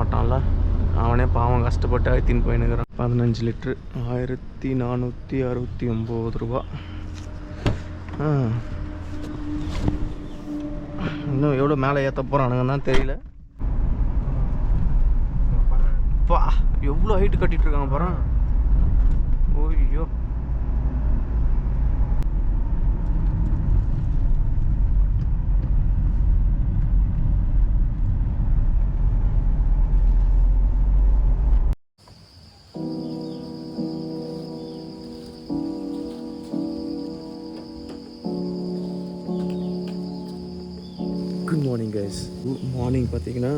மாட்டான்ல, அவனே பாவம் கஷ்டப்பட்டு அழுத்தின்னு போயின்னுக்கிறான். 15 லிட்ரு 1469 ரூபா. இன்னும் எவ்வளோ மேலே ஏற்ற போகிறானுங்கன்னு தான் தெரியல. பா எவ்வளோ ஹைட்டு கட்டிகிட்டு இருக்காங்க பாரு. ஓய்யோ, good morning guys. Good morning. பார்த்தீங்கன்னா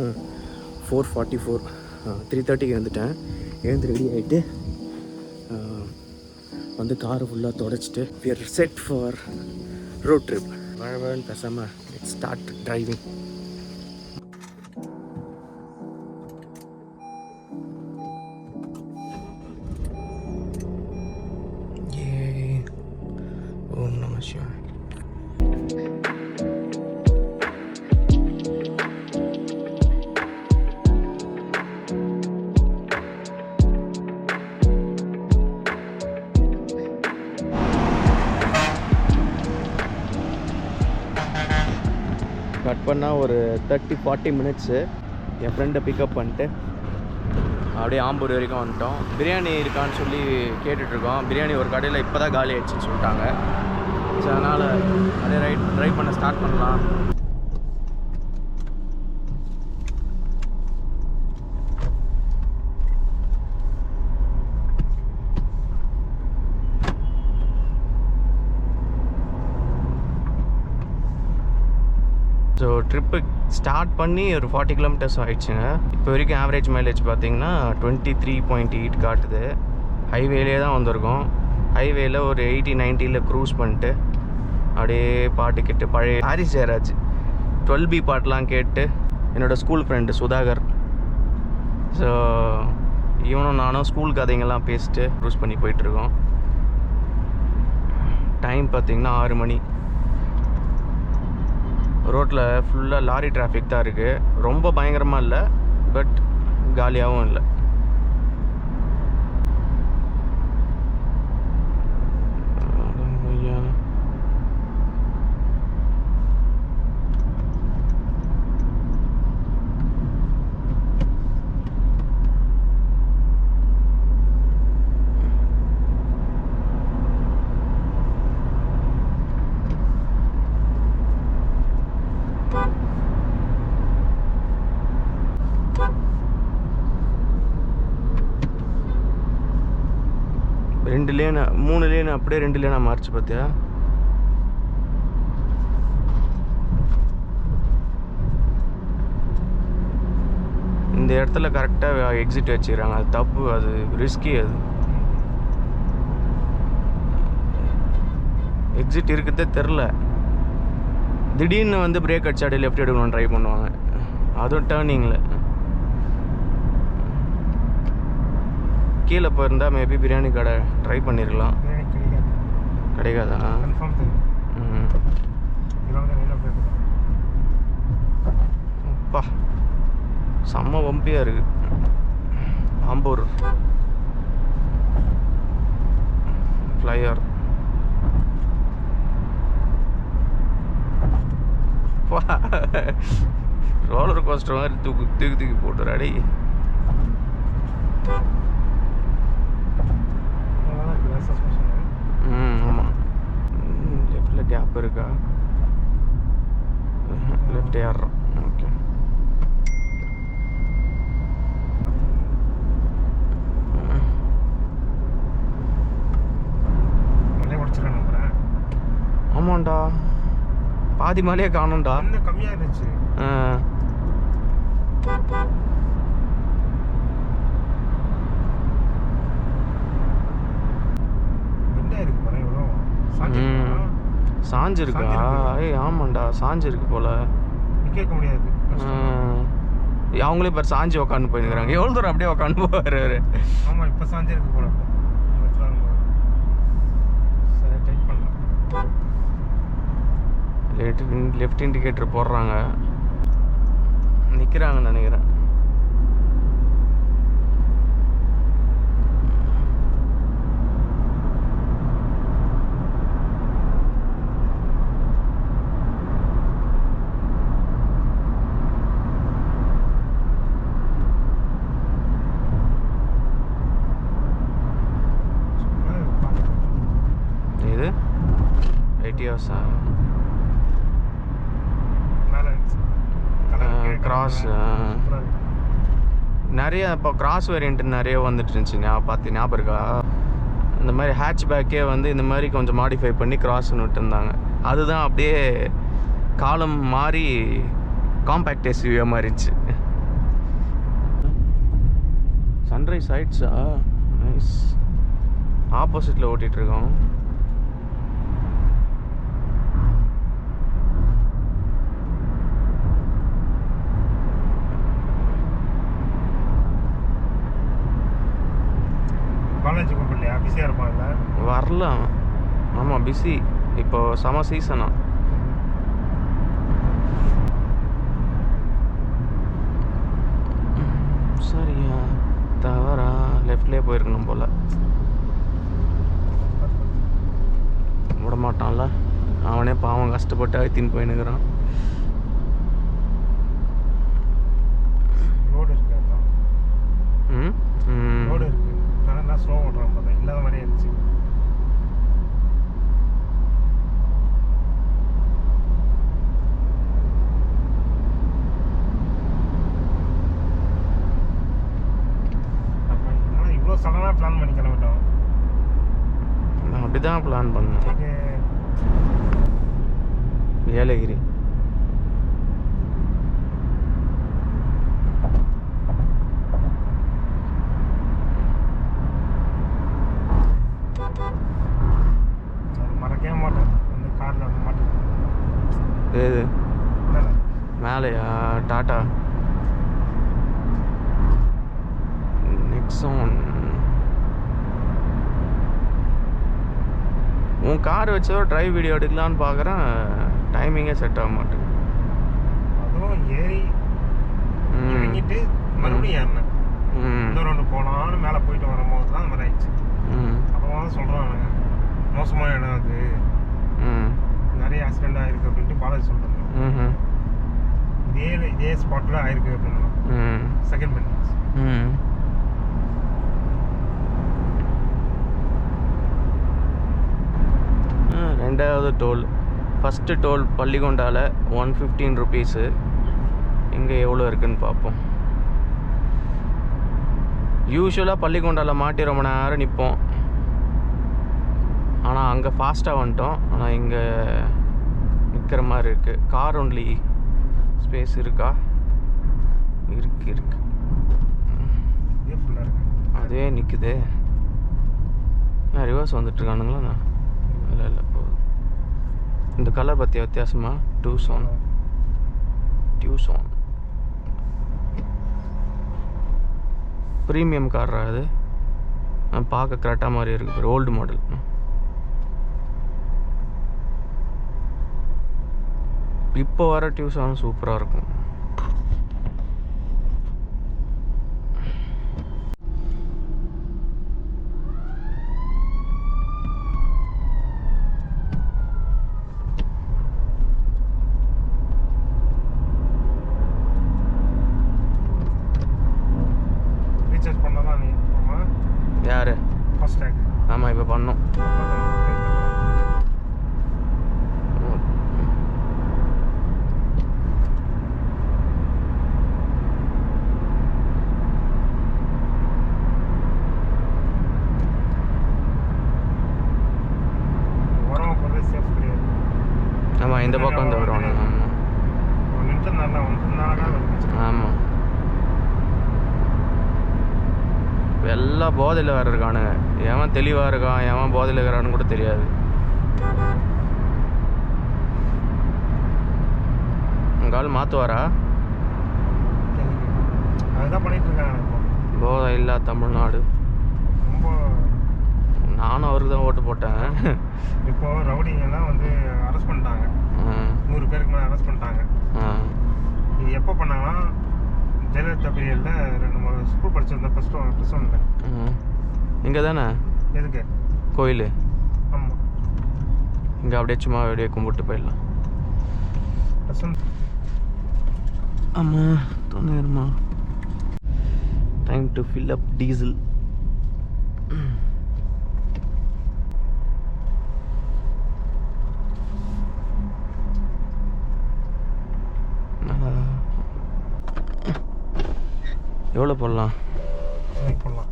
4:44 3:30க்கு எழுந்துட்டேன். எழுந்து ரெடி ஆகிட்டு வந்து காரை ஃபுல்லாக தொடச்சிட்டு we are set for road trip. வழவழன்னு பேசாமல் let's start driving. ஓம் நம சிவாய. கட் பண்ணால் ஒரு 30-40 மினிட்ஸு. என் ஃப்ரெண்டை பிக்கப் பண்ணிட்டு அப்படியே ஆம்பூர் வரைக்கும் வந்துட்டோம். பிரியாணி இருக்கான்னு சொல்லி கேட்டுட்ருக்கோம். பிரியாணி ஒரு கடையில் இப்போ தான் காலி ஆயிடுச்சுன்னு சொல்லிட்டாங்க. ஸோ அதனால் அப்படியே ட்ரைவ் பண்ண ஸ்டார்ட் பண்ணலாம். ஸோ ட்ரிப்பு ஸ்டார்ட் பண்ணி ஒரு 40 கிலோமீட்டர்ஸ் ஆகிடுச்சுங்க. இப்போ வரைக்கும் ஆவரேஜ் மைலேஜ் பார்த்தீங்கன்னா 23.8 காட்டுது. ஹைவேலே தான் வந்திருக்கோம். ஹைவேல ஒரு 80-90 க்ரூஸ் பண்ணிட்டு அப்படியே பாட்டு கேட்டு பழைய ஹாரிஸ் ஜெயராஜ் 12B பாட்டெலாம் கேட்டு என்னோடய ஸ்கூல் ஃப்ரெண்டு சுதாகர், ஸோ இவனும் நானும் ஸ்கூல் கதைங்கள்லாம் பேசிட்டு க்ரூஸ் பண்ணி போயிட்டுருக்கோம். டைம் பார்த்திங்கன்னா 6 மணி. ரோட்டில் ஃபுல்லாக லாரி டிராஃபிக் தான் இருக்குது. ரொம்ப பயங்கரமாக இல்லை, பட் காலியாகவும் இல்லை. ரெண்டு லேனா 3 லேன் அப்படியே 2 லேனா மாறிச்சு பார்த்தியா. இந்த இடத்துல கரெக்டாக எக்ஸிட் வச்சுக்கிறாங்க. அது தப்பு, அது ரிஸ்கி. அது எக்ஸிட் இருக்குதே தெரில. திடீர்னு வந்து பிரேக் அடிச்சு அப்படியே லெஃப்ட் எடுக்கணும்னு ட்ரை பண்ணுவாங்க. அதுவும் டேர்னிங்கில் கீழே போயிருந்தால் மேபி பிரியாணி கடை ட்ரை பண்ணியிருக்கலாம். கிடைக்காதா? அப்பா செம்ம வம்பியாக இருக்குது. ஆம்பூர் ஃப்ளையர் ரோலர் கோஸ்டர் மாதிரி தூக்கி போட்டுறாடி. ஆமாம். லெஃப்டில் கேப் இருக்கா? லெஃப்ட் ஏறுறோம். ஓகே. ஆமாண்டா, பாதி மலையே காணும்டா. கம்மியாக இருந்துச்சு. சாஞ்சிருக்கா? ஏய் ஆமாண்டா, சாஞ்சிருக்கு போல. கேட்க முடியாது. அவங்களே பேர் சாஞ்சி உக்காந்து போயிருக்கிறாங்க. எவ்வளோ தூரம் அப்படியே உக்காந்து போவார். ஆமாம், இப்போ சாஞ்சிருக்கு போல. லெஃப்ட் இண்டிகேட்டர் போடுறாங்க. நிற்கிறாங்கன்னு நினைக்கிறேன். கிராஸா? கிராஸ் நிறைய இப்போ கிராஸ் வேரியன்ட் நிறைய வந்துட்டு இருந்துச்சு. பார்த்து ஞாபகம் இருக்கா? இந்த மாதிரி ஹேட்ச் பேக்கே வந்து இந்த மாதிரி கொஞ்சம் மாடிஃபை பண்ணி கிராஸ்ன்னு விட்டுருந்தாங்க. அதுதான் அப்படியே காலம் மாறி காம்பேக்ட் எஸ்யூவியாக மாறிடுச்சு. சன்ரைஸ் ஆயிடுச்சா? நைஸ். ஆப்போசிட்டில் ஓட்டிகிட்ருக்கோம். காலேஜ் கூப்பிடலையா? பிஸியாக இருப்பாங்கல்ல? வரலாம். ஆமாம், பிஸி. இப்போ சம சீசனா. சரியா தவறா? லெஃப்ட்லேயே போயிருக்கணும் போல். விட மாட்டான்ல அவனே, பாவம் கஷ்டப்பட்டு அழுத்தின்னு போயின்னுக்கிறான். ரோடு இருக்கு. ரோடு இருக்கு. ஆனால் ஸ்லோ ஓட்டுறான் பார்த்தா இல்லாத மாதிரியே இருந்துச்சு. இவ்வளோ சடனாக பிளான் பண்ணி கிளம்பிட்டோம். நான் அப்படி தான் பிளான் பண்ணேன். ஏலகிரி மறக்கவே மாட்டேன். வந்து காரில் வந்து மாட்டேன். ஏது மேலையா? டாட்டா நெக்ஸான். உன் கார் வச்சதோ ட்ரைவ் வீடியோ எடுக்கலான்னு பார்க்குறேன். டைமிங்கே செட் ஆக மாட்டேங்குது. அதுவும் ஏறி இறங்கிட்டு மறுபடியும் ஏறினேன். இன்னொரு ஒன்று போனான்னு மேலே போயிட்டு வரும்போது தான் அந்த மாதிரி ஆயிடுச்சு. அப்புறமா தான் சொல்கிறாங்க மோசமான இடம் அது, நிறைய ஆக்சிடென்ட் ஆயிருக்கு அப்படின்ட்டு பாலாஜி சொல்கிறாங்க. இதே ஸ்பாட்டில் ஆயிருக்கு அப்படின்னா செகண்ட் பண்ணி. ரெண்டாவது டோல். ஃபஸ்ட்டு டோல் பள்ளிகொண்டால 115 ருபீஸு. இங்கே எவ்வளோ இருக்குதுன்னு பார்ப்போம். யூஸ்வலாக பள்ளிகொண்டால மாட்டி ரொம்ப நேரம் நிற்போம். ஆனால் அங்கே ஃபாஸ்ட்டாக வந்துட்டோம். ஆனால் இங்கே நிற்கிற மாதிரி இருக்குது. கார் ஒன்லி ஸ்பேஸ் இருக்கா? இருக்கு. அதே நிற்குது. ரிவர்ஸ் வந்துட்டுருக்கானுங்களா? இல்லை போகுது. இந்த கலர் பற்றிய வித்தியாசமா? டியூசான் ப்ரீமியம் காரா அது? பார்க்க கரெக்டாக மாதிரி இருக்குது. Old model. இப்போ வர டியூசான் சூப்பராக இருக்கும். ரீசார்ஜ் பண்ணதான் நீ? யார்? ஃபாஸ்டாக். ஆமாம், இப்போ பண்ணோம். ஆமாம், இந்த பக்கம் வந்து வருவாங்க. ஆமாம், எல்லாம் போதையில் வேறு இருக்கானுங்க. எவன் தெளிவாக இருக்கான், எவன் போதையில் இருக்கிறான்னு கூட தெரியாது. உங்கள் ஆள் மாற்றுவாரா? அதுதான் பண்ணிட்டு இருக்காங்க. போதை இல்லா தமிழ்நாடு. நானும் அவருக்கு தான் ஓட்டு போட்டேன். இப்போ ரவுடிங்கெல்லாம் வந்து அரெஸ்ட் பண்ணிட்டாங்க. 100 பேருக்கு மேலே அரெஸ்ட் பண்ணிட்டாங்க. இது எப்போ பண்ணாங்கன்னா ஜெயலலிதா பீரியடில் 2 ஸ்கூல் படிச்சிருந்தேன். ப்ளஸ் ஒன்னில். இங்கே தானே? எதுக்கு? கோயில். ஆமாம், இங்கே அப்படியே சும்மா அப்படியே கும்பிட்டு போயிடலாம். Plus one. ஆமாம், தோணுமா? Time to fill up diesel. எவ்வளோ போடலாம்? போடலாம்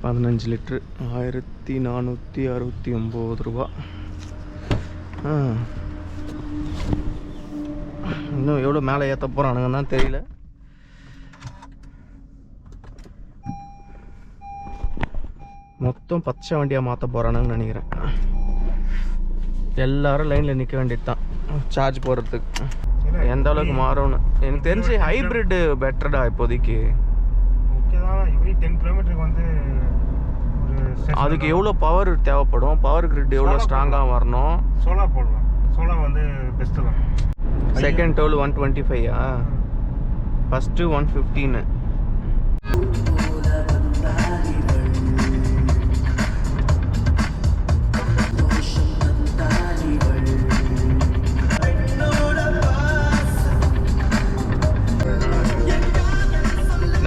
15 லிட்ரு 1469 ரூபா. இன்னும் எவ்வளோ மேலே ஏற்ற போகிறானுங்கன்னு தான் தெரியல. மொத்தம் பச்சை வண்டியாக மாற்ற போகிறானுங்கன்னு நினைக்கிறேன். எல்லாரும் லைனில் நிற்க வேண்டியது தான் சார்ஜ் போடுறதுக்கு. எந்த அளவுக்கு மாறும்னு எனக்கு தெரிஞ்சு ஹைப்ரிட்டு பெட்டர்டா இப்போதைக்கு. ஓகே தான். இப்படி 10 கிலோமீட்டருக்கு வந்து அதுக்கு எவ்வளோ பவர் தேவைப்படும்? பவர் கிரிட் எவ்வளோ ஸ்ட்ராங்காக வரணும்? சோலா போடலாம். சோலா வந்து பெஸ்ட்டு தான். செகண்ட் டோல் 125ஆ? ஃபஸ்ட்டு 115.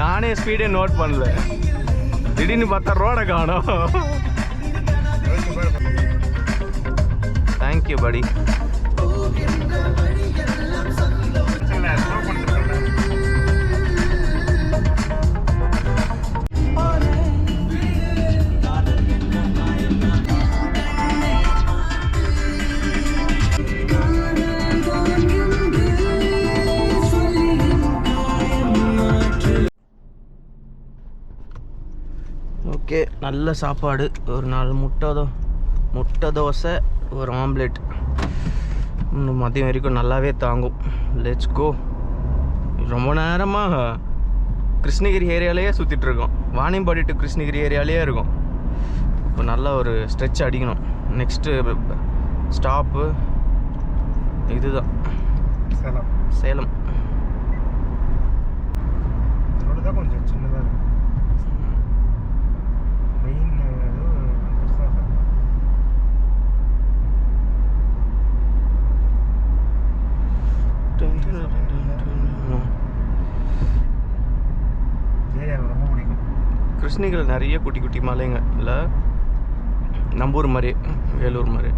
நானே ஸ்பீடே நோட் பண்ணல, திடீர்னு பார்த்தா ரோடை காணோம். தேங்க்யூ படி. ஓகே, நல்ல சாப்பாடு. ஒரு 4 முட்டை தோசை, ஒரு ஆம்லெட். இன்னும் மதியம் வரைக்கும் நல்லாவே தாங்கும். Let's go. ரொம்ப நேரமாக கிருஷ்ணகிரி ஏரியாலேயே சுற்றிட்டுருக்கோம். வாணியம்பாடி டு கிருஷ்ணகிரி ஏரியாலேயே இருக்கும். இப்போ நல்லா ஒரு ஸ்ட்ரெச் அடிக்கணும். நெக்ஸ்ட்டு ஸ்டாப்பு இதுதான், சேலம். கொஞ்சம் சின்னதாக இருக்கு. மெயின் ரொம்ப பிடிக்கும். கிருஷ்ணகிரியில் நிறைய குட்டி குட்டி மலைங்க இல்லை, நம்பூர் மாதிரி, வேலூர் மாதிரி.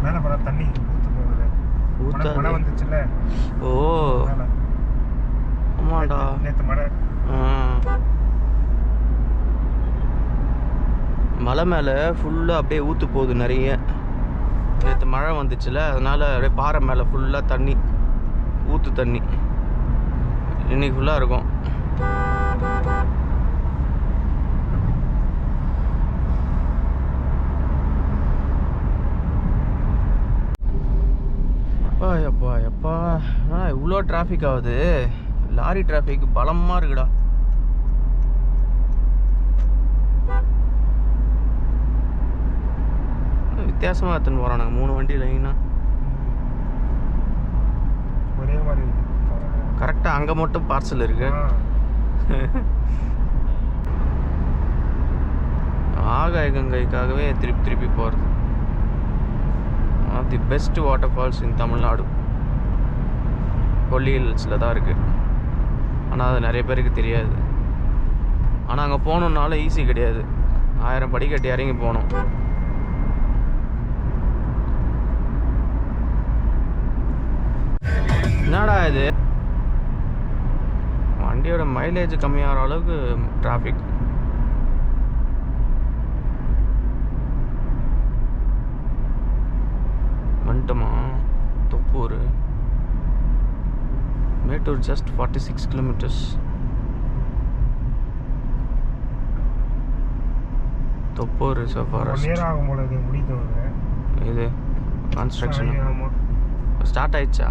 மேலே போகிற தண்ணி ஊற்று போகுது. மழை வந்துச்சுல்ல. ஓ ஆமாடா, நேற்று மழை. மலை மேலே ஃபுல்லாக அப்படியே ஊற்று போகுது நிறைய. நேற்று மழை வந்துச்சுல, அதனால் அப்படியே பாறை மேலே ஃபுல்லாக தண்ணி, ஊற்று தண்ணி. இன்னைக்கு ஃபுல்லாக இருக்கும். எப்பா எப்பா இவ்வளோ டிராஃபிக் ஆகுது. லாரி டிராஃபிக் பலமாக இருக்குடா. வித்தியாசமாக எடுத்துன்னு போகிறானுங்க 3 வண்டி லைனா. ஒரே மாதிரி கரெக்டாக அங்கே மட்டும் பார்சல் இருக்கு. ஆகாய கங்கைக்காகவே திருப்பி போகிறது. The best waterfalls in Tamil Nadu Kolli ஹில்ஸில் தான் இருக்குது. ஆனால் அது நிறைய பேருக்கு தெரியாது. ஆனால் அங்கே போகணுன்னால ஈஸி கிடையாது. 1000 படிக்கட்டு இறங்கி போகணும். என்னடா இது, வண்டியோட மைலேஜ் கம்மியாகிற அளவுக்கு டிராஃபிக். வந்துட்டோமா தொப்பூர். Mettur just 46 kilometres. தொப்பூர் இது கன்ஸ்ட்ரக்ஷன் ஸ்டார்ட் ஆயிடுச்சா?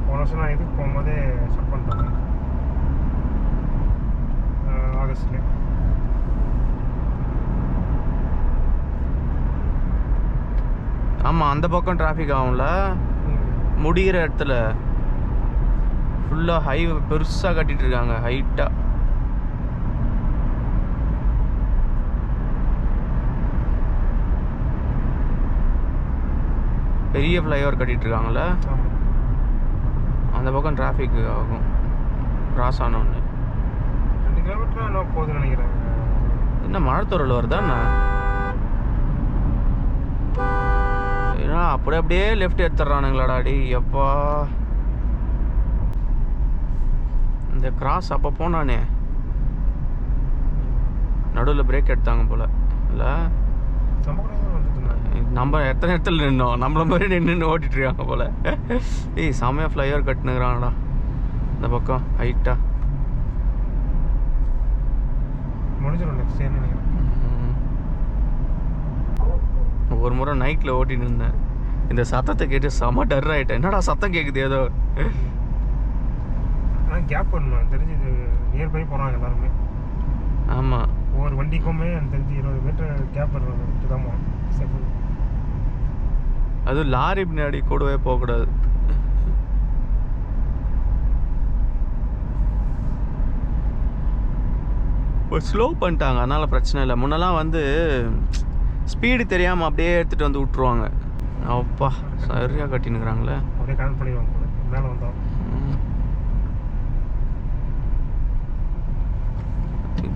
போன வருஷம் நான் இதுக்கு போகும்போதே ஸ்டார்ட் பண்ணிட்டாங்க ஆகஸ்ட்ல. ஆமாம், அந்த பக்கம் டிராஃபிக் ஆகும்ல. முடிகிற இடத்துல ஃபுல்லாக ஹைவே பெருசாக கட்டிட்டு இருக்காங்க, ஹைட்டாக. பெரிய ஃப்ளைஓவர் கட்டிட்டு இருக்காங்கல்ல, அந்த பக்கம் டிராஃபிக் ஆகும் கிராஸ் ஆனோன்னு. 2 கிலோமீட்டர் என்ன போகுதுன்னு நினைக்கிறேன். என்ன மழை தூரல் வருதாண்ணா? ஏன்னா அப்படியே லெஃப்ட் எடுத்துட்றானுங்களாடா அடி எப்பா. இந்த கிராஸ் அப்போ போனானே நடுவில் பிரேக் எடுத்தாங்க போல இல்லை? நம்ம எத்தனை இடத்துல நின்னோம், நம்மள மாதிரி நின்று ஓட்டிட்டு இருக்காங்க போல. ஏய் செமையா ஃப்ளைஓவர் கட்டுனுக்குறாங்கடா இந்த பக்கம் ஹைட்டா. ஒரு முறை நைட்டில் ஓட்டின்னு இருந்தேன், இந்த சத்தத்தை கேட்டு செம டர் ஆகிட்டேன். என்னடா சத்தம் கேட்குது ஏதோ. கேப் பண்ணணும் தெரிஞ்சு, இது நியர்பை போகிறாங்க எல்லாருமே. ஆமாம், ஒவ்வொரு வண்டிக்குமே தெரிஞ்சு 20 மீட்டர் கேப் தான். அது லாரி பின்னாடி கூடவே போகக்கூடாது. இப்போ ஸ்லோ பண்ணிட்டாங்க, அதனால் பிரச்சனை இல்லை. முன்னெல்லாம் வந்து ஸ்பீடு தெரியாமல் அப்படியே எடுத்துகிட்டு வந்து விட்ருவாங்க. அப்பா சரியாக கட்டினுக்குறாங்களே. அப்படியே கனெக்ட் பண்ணிடுவாங்க கூட மேலே வந்தோம்.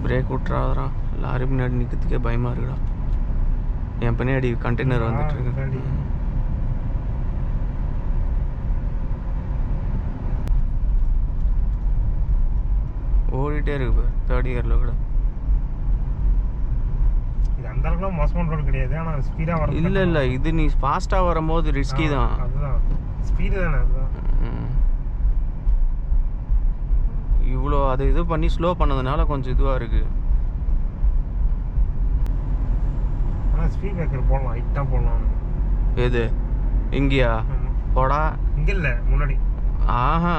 பிரேக் விட்றாதரா, லாரி பின்னாடி நிற்கிறதுக்கே பயமாக இருக்குடா. என் பின்னாடி கண்டெய்னர் வந்துட்டு இருக்கு. ஓடிட்டே இருக்கு 3rd இயரில் கூட. இது அந்த அளவுக்கு மோசமான ரோடு கிடையாது, ஆனால் ஸ்பீடாக வர. இல்லை இது நீ ஃபாஸ்ட்டாக வரும்போது ரிஸ்கி தான். அதுதான் ஸ்பீடு தானே. அதுதான் இவ்வளோ அது இது பண்ணி ஸ்லோ பண்ணதுனால கொஞ்சம் இதுவாக இருக்குது. ஆனால் ஸ்பீட் பிரேக்கர் போடலாம், ஹைட்டாக போடலாம். எது இங்கேயா போடா? இங்கே இல்லை, முன்னாடி. ஆஹா,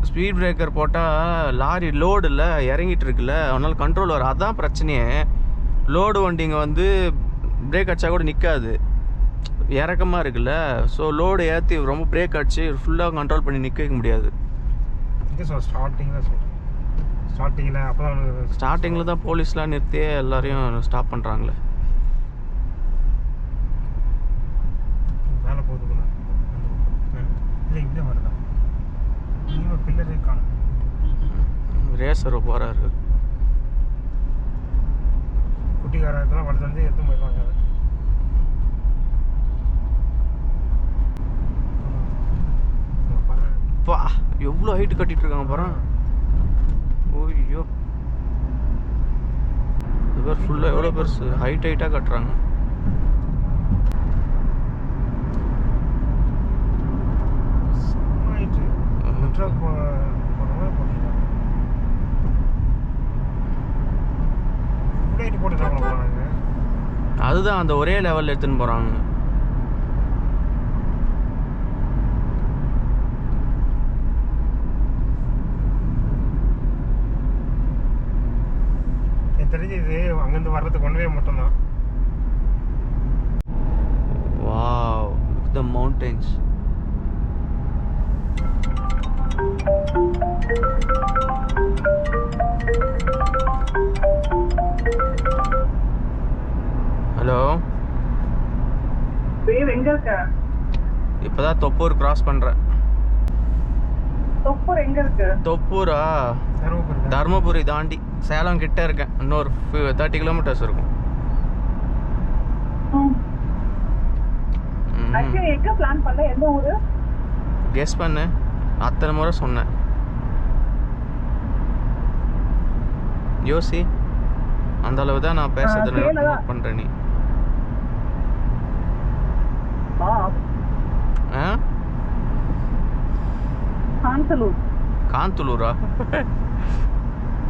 ஸ்பீட் பிரேக்கர் போட்டால் லாரி லோடு இல்லை இறங்கிட்டு இருக்குல்ல, அதனால கண்ட்ரோல் வரும். அதுதான் பிரச்சனையே. லோடு வண்டிங்க வந்து பிரேக் அடித்தா கூட நிற்காது, இறக்கமாக இருக்குல்ல. ஸோ லோடு ஏற்றி ரொம்ப பிரேக் அடித்து ஃபுல்லாக கண்ட்ரோல் பண்ணி நிற்க வைக்க முடியாது. ஸ்டார்டிங்கில் தான் போலீஸ்லாம் நிறுத்தியே எல்லாரையும் ஸ்டாப் பண்ணுறாங்களே. மேலே போகுது இல்லை, இப்படியே வருதா? பில்லரே காணும். ரேசர் போகிறாரு, குட்டிக்கார இதெல்லாம் வளர்த்து வந்து எடுத்து போயிடுவாங்க. பா எவ்வளோ ஹைட்டு கட்டிட்டு இருக்காங்க பாரு. ஓய்யோ, இது பேர் ஃபுல்லாக எவ்வளோ பெருசு ஹைட்டாக கட்டுறாங்க. அதுதான் அந்த ஒரே லெவலில் எடுத்துன்னு போகிறாங்க. தெரிஞ்சு இது அங்கேருந்து வர்றதுக்கு ஒன்வே மட்டும்தான். வாவ், த மவுண்டன்ஸ். ஹலோ, எங்க இருக்க? இப்பதான் தொப்பூர் கிராஸ் பண்றேன். தொப்பூர் எங்க இருக்கு? தொப்பூரா? தர்மபுரி தாண்டி சேலம் கிட்ட இருக்கேன். இன்னொரு 30 கிலோமீட்டர்ஸ் இருக்கும். ஆக்சுவலி எங்க பிளான் பண்ண? எந்த ஊரு? கெஸ் பண்ணு, அத்தனை முறை சொன்னேன். யோசி, அந்த அளவு தான் நான் பேசுறது நோட் பண்றேன். நீ காந்தலூர். காந்தலூரா?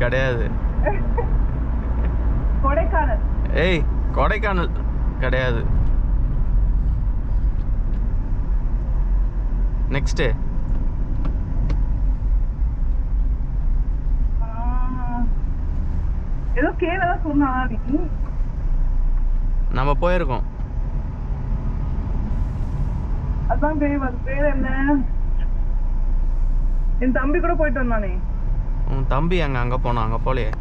கிடையாது. கொடைக்கானல். ஏய், கொடைக்கானல் கிடையாது. நெக்ஸ்ட் ஏதோ கேரளா சொன்னா நீ. நம்ம போயிருக்கோம். அதான் பேர் என்ன? என் தம்பி கூட போயிட்டு வந்தானே. உன் தம்பி அங்கே போனான், அங்கே போலையே.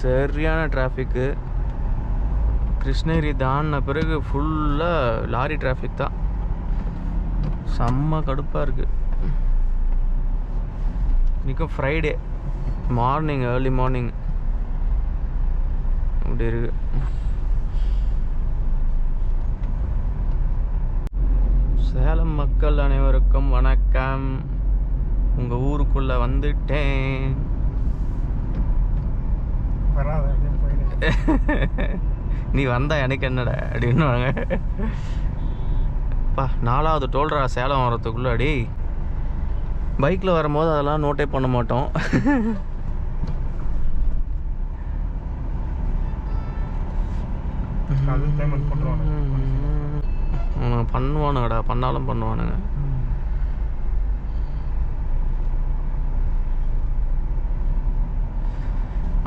சரியான டிராஃபிக்கு. கிருஷ்ணகிரி தாண்டின பிறகு ஃபுல்லாக லாரி டிராஃபிக் தான். செம்ம கடுப்பாக இருக்குது. இன்றைக்கும் ஃப்ரைடே மார்னிங், ஏர்லி மார்னிங் அப்படி இருக்கு. சேலம் மக்கள் அனைவருக்கும் வணக்கம். உங்கள் ஊருக்குள்ளே வந்துட்டேன். வராது அப்படின்னு போயிடு. நீ வந்தா எனக்கு என்னடா அப்படின்னுவாங்க. பா 4வது டோல்ரா சேலம் வரத்துக்குள்ளாடி. பைக்கில் வரும்போது அதெல்லாம் நோட்டே பண்ண மாட்டோம். அது பேமெண்ட் பண்ணுவாங்க. பண்ணுவானுங்கடா, பண்ணாலும் பண்ணுவானுங்க.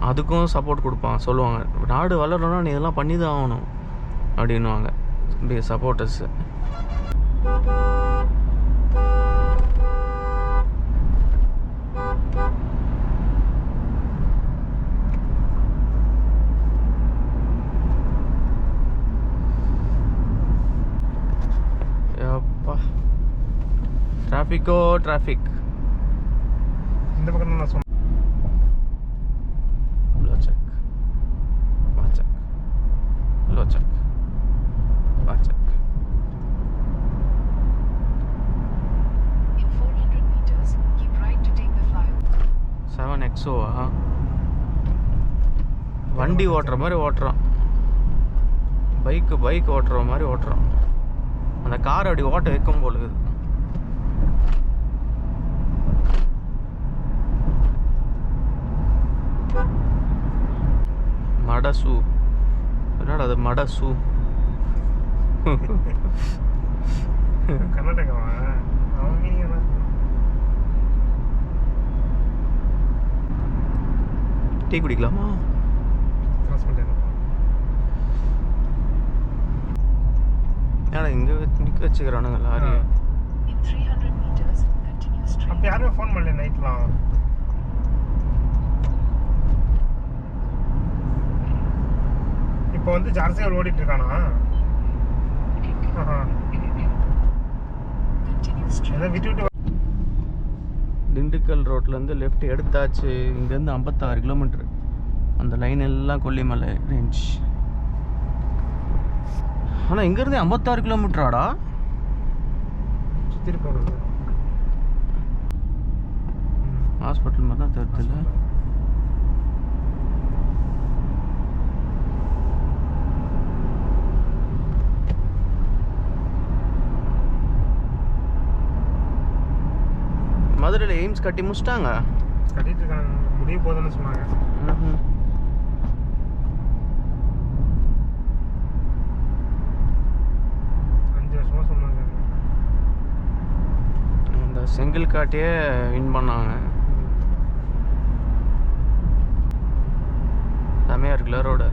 அதுக்கும் சப்போர்ட் கொடுப்பான். சொல்லுவாங்க, நாடு வளரணும்னா நீ இதெல்லாம் பண்ணி தான் ஆகணும் அப்படின்வாங்க. இப்படி சப்போர்ட்டர்ஸு. டிராஃபிக்கோ டிராஃபிக். இந்த பக்கம் தான் நான் சொன்னேன். லோ செக், வா செக், லோ செக், வா check. In 400 meters, keep right to take the flyover. 7XO-வா? வண்டி ஓட்டுற மாதிரி ஓட்டுறான். பைக் ஓட்டுற மாதிரி ஓட்டுறான். அந்த கார் அப்படி ஓட்ட வைக்கும் போல இருக்குது. மடசு. என்னடா அது மடசு? கர்நாடகாவா? அவன் மீனிங் என்ன? டீ குடிக்கலாமா? கிராஸ் பண்ணிட்டேன். ஏன்னா இங்கே நிற்க வச்சுக்கிறானுங்க லாரியை. In 300 meters, continue straight. அப்போ யாருமே ஃபோன் பண்ணல நைட்லாம். இப்போ வந்து ஜார்சியாவில் ஓடிட்டு இருக்கானா? Continue straight. ஏதோ விட்டு விட்டு திண்டுக்கல் ரோட்லேருந்து லெஃப்ட் எடுத்தாச்சு. இங்கேருந்து 56 கிலோமீட்ரு. அந்த லைன் எல்லாம் கொல்லிமலை ரேஞ்ச். ஆனால் இங்கேருந்து 56 கிலோமீட்டராடா? சுற்றி போகிறது. ஹாஸ்பிட்டல் மாதிரி தான் தெரியுதுல்ல. மதுரையில் எய்ம்ஸ் கட்டி முடிச்சிட்டாங்க. கட்டிட்டு இருக்காங்க. முடிய போதுன்னு சொன்னாங்க. இந்த செங்கல் காட்டியே வின் பண்ணாங்க. செமையாக இருக்குல்ல ரோடு.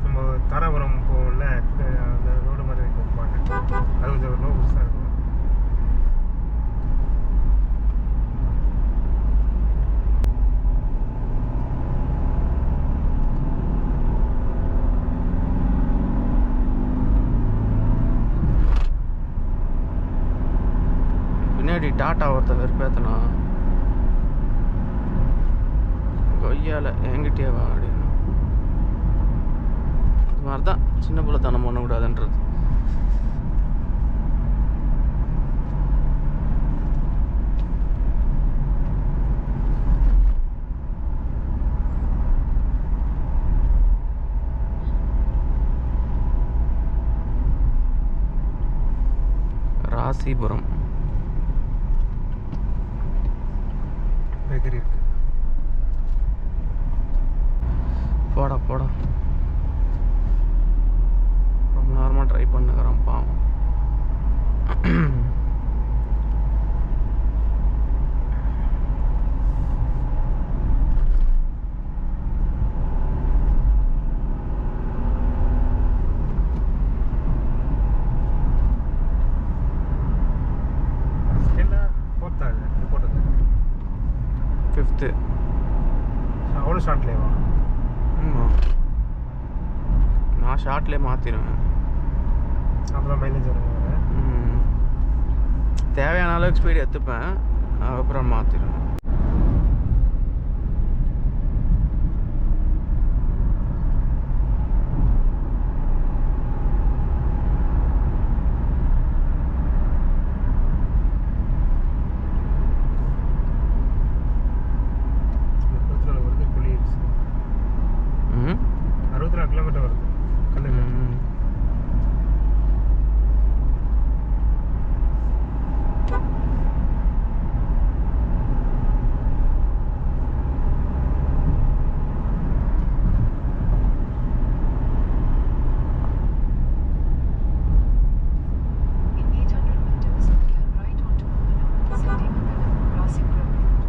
நம்ம தாராபுரம் போகல, அந்த ரோடு மாதிரி வைப்பாங்க. அது கொஞ்சம் ரொம்ப புதுசாக இருக்கும். பின்னாடி டாட்டா ஒருத்த வெறுப்பேத்தனா கொய்யால என்கிட்டயே வா அப்படின்னு. இது மாதிரி தான் சின்ன பிள்ளைத்தனம் பண்ணக்கூடாதுன்றது. ராசிபுரம் பேக்கரி இருக்கு. போடா போடா. ரொம்ப நேரமாக ட்ரை பண்ணுக்கிறேன் பாவம். என்ன போத்தாது போட்டது 5th. அவ்வளோ ஷார்ட்லேவா? ஆமாம், நான் ஷார்ட்லேயே மாற்றிடுவேன். அப்பதான் மைலேஜ் வரும் வேறு. தேவையான அளவுக்கு ஸ்பீடு எடுத்துப்பேன், அப்புறம் மாற்றிடுவேன். ம் 64 கிலோமீட்டர் வருது கல்லுங்க. ம். In 800 meters, turn right onto Mohanam, Sendimangalam, Rasipuram Road.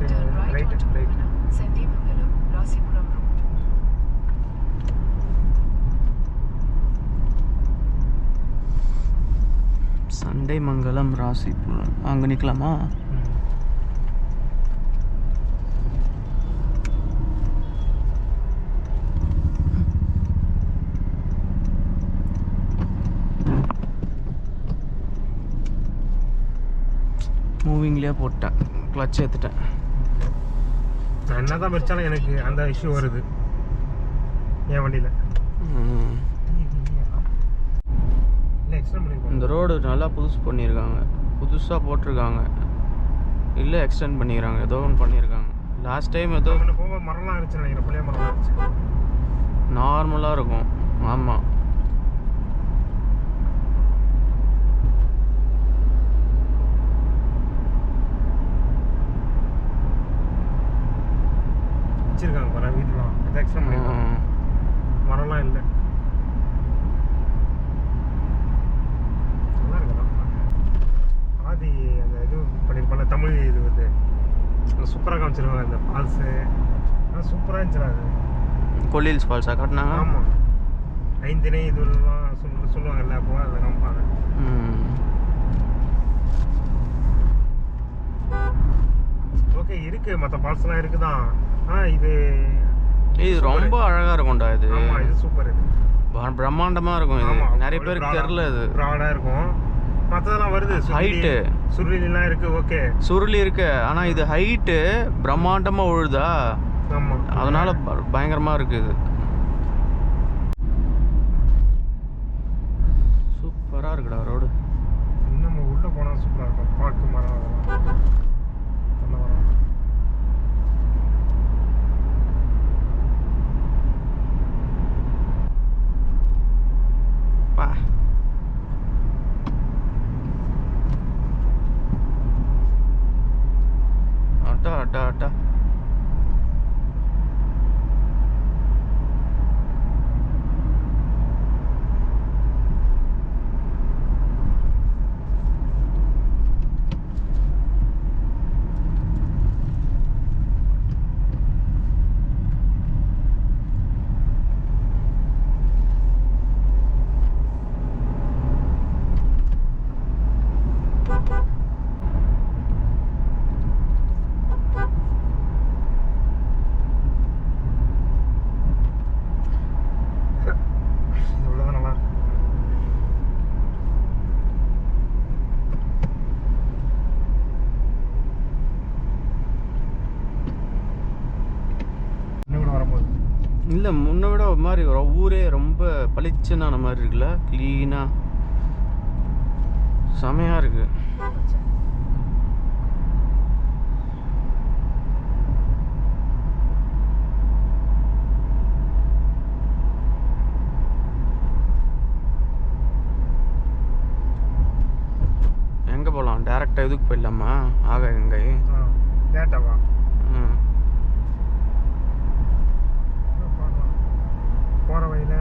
Turn right right onto right. Mohanam, Sendimangalam, Rasipuram Road. சண்டை மங்கலம் ராசிபுரம் அங்கே நிற்கலாமா? மூவிங்லேயே போட்டேன், கிளச் ஏற்றுட்டேன். நான் என்ன தான் பிரிச்சாலும் எனக்கு அந்த இஷ்யூ வருது என் வண்டியில். இல்லை எக்ஸ்டெண்ட் பண்ணிருக்கோம். இந்த ரோடு நல்லா புதுசு பண்ணியிருக்காங்க, புதுசாக போட்டிருக்காங்க, இல்லை எக்ஸ்டெண்ட் பண்ணிக்கிறாங்க, ஏதோ ஒன்று பண்ணியிருக்காங்க. லாஸ்ட் டைம் ஏதோ முன்ன போகும்போது மரம்லாம் இருந்துச்சு நினைக்கிறேன், புளிய மரம்லாம் இருந்துச்சு. நார்மலாக இருக்கும். ஆமாம், வச்சிருக்காங்க பாரு வீட்டுலாம், இதை எக்ஸ்டெண்ட் பண்ணிருக்காங்க. மரம்லாம் இல்லை. நல்லா இருக்குதான் ஆதி அந்த இது பண்ணியிருப்பாங்க தமிழ் இது வந்து சூப்பராக காமிச்சிருவாங்க அந்த ஃபால்ஸு. சூப்பராக இருந்துச்சு அது. கொல்லில்ஸ் ஃபால்ஸாக காட்டினாங்க. ஆமாம், ஐந்திணை இதுலாம் சொல்லுவாங்கல்ல, அப்போ அதில் காமிப்பாங்க. ஓகே இருக்கு, மற்ற ஃபால்ஸ்லாம் இருக்குதான். ஆனால் இது ரொம்ப அழகாக இருக்கும்டா இது. ஆமாம் இது சூப்பர். இது பிரம்மாண்டமாக இருக்கும். இது ஆமாம், நிறைய பேருக்கு தெரில. இது ப்ராடாக இருக்கும். மற்றதெல்லாம் வருது, ஹைட்டு சுருளிலாம் இருக்கு. ஓகே சுருளி இருக்கு, ஆனால் இது ஹைட்டு பிரம்மாண்டமாக உழுதா, ஆமாம் அதனால பயங்கரமாக இருக்குது. இது சூப்பராக இருக்குடா ரோடு. இன்னும் நம்ம உள்ளே போனால் சூப்பராக இருக்கும். பாக்கு மரம் அதெல்லாம் நல்ல மரம். பா அட்டா அட்டா அட்டா. இல்லை முன்ன விட ஒரு மாதிரி ஊரே ரொம்ப பளிச்சுன்னு மாதிரி இருக்குல்ல, க்ளீனாக செமையாக இருக்கு. எங்கே போகலாம்? டேரெக்டாக இதுக்கு போயிடலாமா? ஆகாயங்கை டேட்டாவா? போகிற வழியில்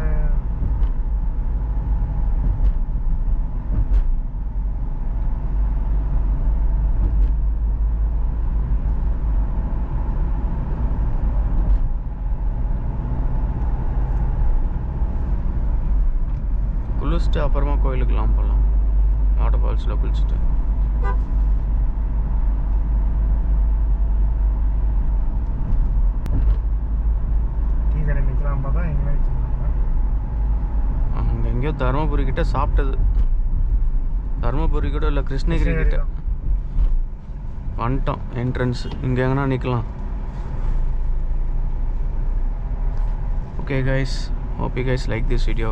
குளிச்சுட்டு அப்புறமா கோயிலுக்கெல்லாம் போகலாம். வாட்டர் ஃபால்ஸில் குளிச்சுட்டு தருமபுரி கிட்ட சாப்பிட்டது. தருமபுரி கூட இல்லை, கிருஷ்ணகிரி கிட்ட வந்துட்டோம். என்ட்ரன்ஸ் இங்கே எங்கன்னா நிற்கலாம். Okay guys, hope you guys like this video.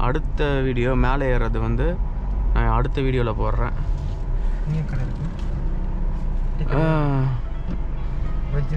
அடுத்த வீடியோ மேலே ஏறுறது வந்து நான் அடுத்த வீடியோவில் போடுறேன். கடை இருக்கு வெஜ்